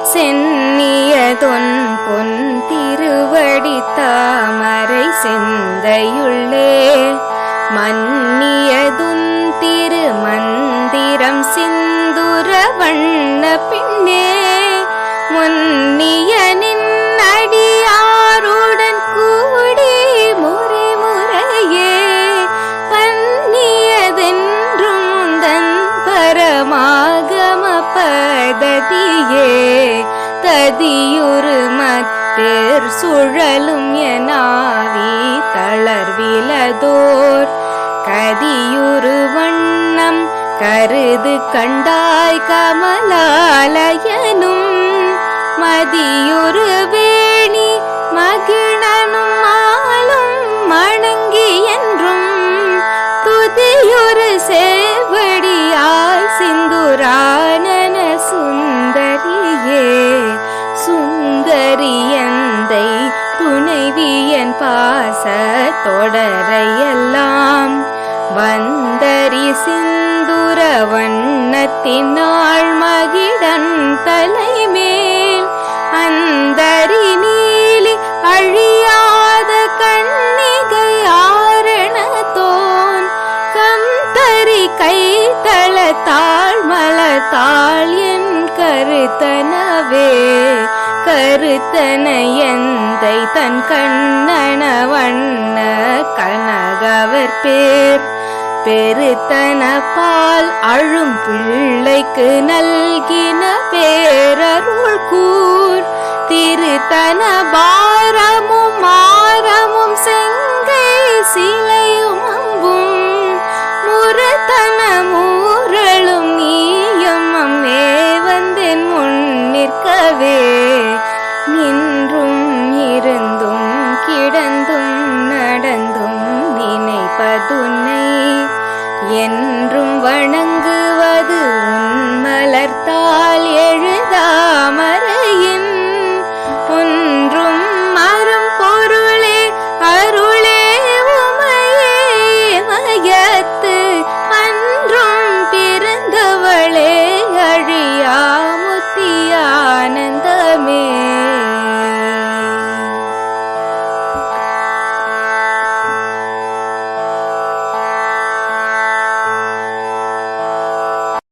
சென்னியதொன் பொன் திருவடி தாமரை சிந்தையுள்ளே மன்னியதுன் திரு மந்திரம் சிந்துர வண்ண பின்னே முன்னிய நின் அடியாருடன் கூடி முறை முறையே பன்னியதென்றும் தன் பரமாகம பததியே ததியுரு மத்தேர் சுழலும் எனாவி தளர்விலதோர் கதியுரு வண்ணம் கருது கண்டாய் கமலாலயனும் மதியுரு வேணி மகிழனும் மாலும் மணங்கி என்றும் துதியுரு சேவடியாய் சிந்துரானன சுந்தரியே சுந்தரியந்தை துணைவியன் பாச தொடரையெல்லாம் வந்தரி சிந்துர வண்ணத்தினாள் மகிழன் தலைமேல் அந்தரி நீலி அழியாத கண்ணிகை ஆரணத்தோன் கந்தரி கைத்தள தாழ்மலத்தாள் என் கருத்தனவே கருத்தனையந்தை தன் கண்ணன வண்ண கனகவர் பேர் பெருத்தன பால் அழும் பிள்ளைக்கு நல்கின பேரருள் கூர் திருத்தன பாரமும் மாரமும் செங்கை சிலையும் அம்பும் முரத்தன மூரளும் நீயும் அம்மே வந்தென் முன் நிற்கவே நின்றும் இருந்தும் கிடந்தும் நடந்தும் நினைப்பதுன்னை என்றும் வணங்க